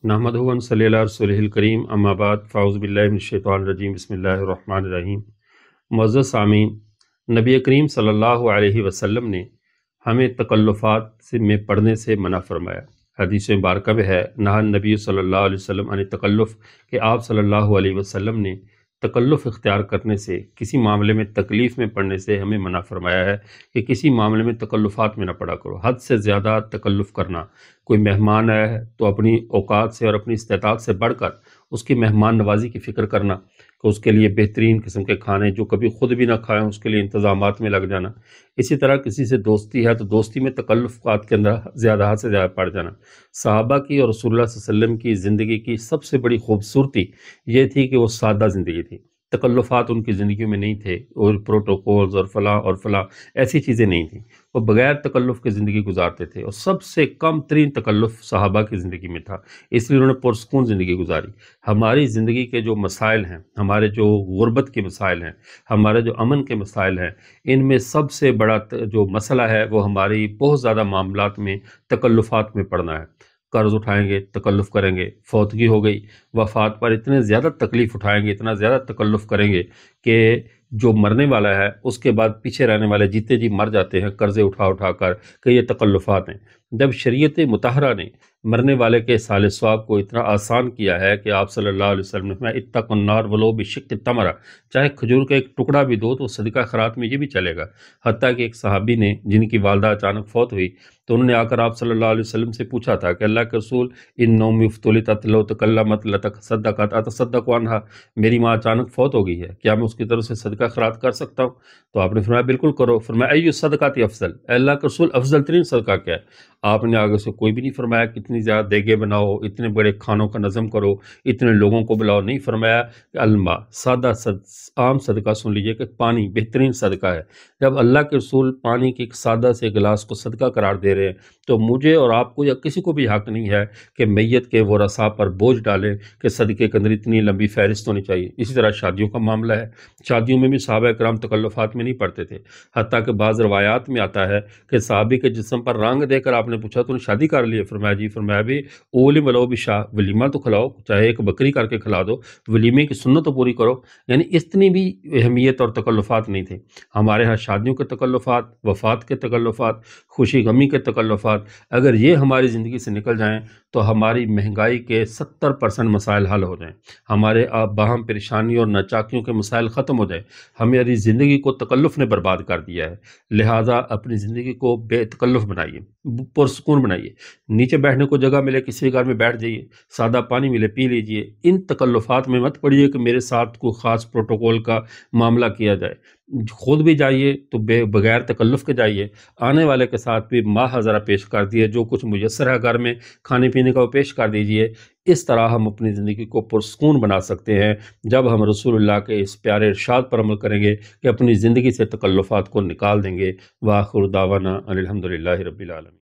نحمدہ و نصلی علی رسولہ الکریم اما بعد فاعوذ باللہ من الشیطان الرجیم بسم اللہ الرحمن الرحیم۔ معزز سامعین، نبی کریم صلی اللہ علیہ وسلم نے ہمیں تکلفات میں پڑھنے سے منع فرمایا۔ حدیث مبارکہ میں ہے، نہا نبی صلی اللہ علیہ وسلم عن تکلف، کہ آپ صلی اللہ علیہ وسلم نے تکلف اختیار کرنے سے، کسی معاملے میں تکلیف میں پڑھنے سے ہمیں منع فرمایا ہے کہ کسی معاملے میں تکلفات میں نہ پڑا کرو۔ حد سے زیادہ تکلف کرنا، کوئی مہمان آیا ہے تو اپنی اوقات سے اور اپنی استطاعت سے بڑھ کر اس کی مہمان نوازی کی فکر کرنا، کہ اس کے لیے بہترین قسم کے کھانے جو کبھی خود بھی نہ کھائیں اس کے لیے انتظامات میں لگ جانا۔ اسی طرح کسی سے دوستی ہے تو دوستی میں تکلفات کے اندر زیادہ سے زیادہ پڑ جانا۔ صحابہ کی اور رسول اللہ صلی اللہ علیہ وسلم کی زندگی کی سب سے بڑی خوبصورتی یہ تھی کہ وہ سادہ زندگی تھی۔ تکلفات ان کی زندگیوں میں نہیں تھے، اور پروٹوکولز اور فلاں ایسی چیزیں نہیں تھیں۔ وہ بغیر تکلف کی زندگی گزارتے تھے، اور سب سے کم ترین تکلف صحابہ کی زندگی میں تھا، اس لیے انہوں نے پرسکون زندگی گزاری۔ ہماری زندگی کے جو مسائل ہیں، ہمارے جو غربت کے مسائل ہیں، ہمارے جو امن کے مسائل ہیں، ان میں سب سے بڑا جو مسئلہ ہے وہ ہماری بہت زیادہ معاملات میں تکلفات میں پڑنا ہے۔ قرض اٹھائیں گے، تکلف کریں گے، فوتگی ہو گئی، وفات پر اتنے زیادہ تکلیف اٹھائیں گے، اتنا زیادہ تکلف کریں گے کہ جو مرنے والا ہے اس کے بعد پیچھے رہنے والے جیتے جی مر جاتے ہیں قرضے اٹھا کر، کہ یہ تکلفات ہیں۔ جب شریعت مطہرہ نے مرنے والے کے سال ثواب کو اتنا آسان کیا ہے کہ آپ صلی اللہ علیہ وسلم نے فرمایا اتقوا النار ولو بشق تمرہ، چاہے کھجور کا ایک ٹکڑا بھی دو تو صدقہ خیرات میں یہ بھی چلے گا۔ حتیٰ کہ ایک صحابی نے، جن کی والدہ اچانک فوت ہوئی، تو انہوں نے آ کر آپ صلی اللہ علیہ وسلم سے پوچھا تھا کہ اللہ کے رسول، ان نوم افتلطت لو تکلمت لتصدقت اتصدق عنہا، میری ماں اچانک فوت ہو گئی ہے، کیا میں اس کی طرف سے صدقہ خیرات کر سکتا ہوں؟ تو آپ نے فرمایا بالکل کرو۔ فرمایا ای الصدقات افضل، اے اللہ کے رسول افضل ترین صدقہ کیا ہے؟ آپ نے آگے سے کوئی بھی نہیں فرمایا کتنی زیادہ دیگیں بناؤ، اتنے بڑے کھانوں کا نظم کرو، اتنے لوگوں کو بلاؤ، نہیں فرمایا کہ الماء، سادہ عام صدقہ سن لیجئے کہ پانی بہترین صدقہ ہے۔ جب اللہ کے رسول پانی کے ایک سادہ سے گلاس کو صدقہ قرار دے رہے ہیں تو مجھے اور آپ کو یا کسی کو بھی حق نہیں ہے کہ میت کے ورثاء پر بوجھ ڈالیں کہ صدقے کے اندر اتنی لمبی فہرست ہونی چاہیے۔ اسی طرح شادیوں کا معاملہ ہے، شادیوں میں بھی صحابہ کرام تکلفات میں نہیں پڑتے تھے، حتیٰ کہ بعض روایات میں آتا ہے کہ صحابی کے جسم پر رنگ دے کر آپ نے پوچھا تو نے شادی کر لی ہے؟ فرمایا جی۔ فرمایا بھی اول ولو بشاہ، ولیمہ تو کھلاؤ، چاہے ایک بکری کر کے کھلا دو، ولیمے کی سنت تو پوری کرو۔ یعنی اتنی بھی اہمیت اور تکلفات نہیں تھے۔ ہمارے ہاں شادیوں کے تکلفات، وفات کے تکلفات، خوشی غمی کے تکلفات، اگر یہ ہماری زندگی سے نکل جائیں تو ہماری مہنگائی کے 70% مسائل حل ہو جائیں، ہمارے باہم پریشانی اور ناچاکیوں کے مسائل ختم ہو جائیں۔ ہماری زندگی کو تکلف نے برباد کر دیا ہے، لہٰذا اپنی زندگی کو بے تکلف بنائیے، پرسکون بنائیے۔ نیچے بیٹھنے کو جگہ ملے کسی گھر میں بیٹھ جائیے، سادہ پانی ملے پی لیجئے۔ ان تکلفات میں مت پڑیے کہ میرے ساتھ کوئی خاص پروٹوکول کا معاملہ کیا جائے۔ خود بھی جائیے تو بغیر تکلف کے جائیے، آنے والے کے ساتھ بھی ماہ ذرا پیش کر دیے، جو کچھ میسر ہے گھر میں کھانے پینے کا وہ پیش کر دیجئے۔ اس طرح ہم اپنی زندگی کو پرسکون بنا سکتے ہیں جب ہم رسول اللہ کے اس پیارے ارشاد پر عمل کریں گے کہ اپنی زندگی سے تکلفات کو نکال دیں گے۔ وآخر دعوانا ان الحمد للہ رب العالمین۔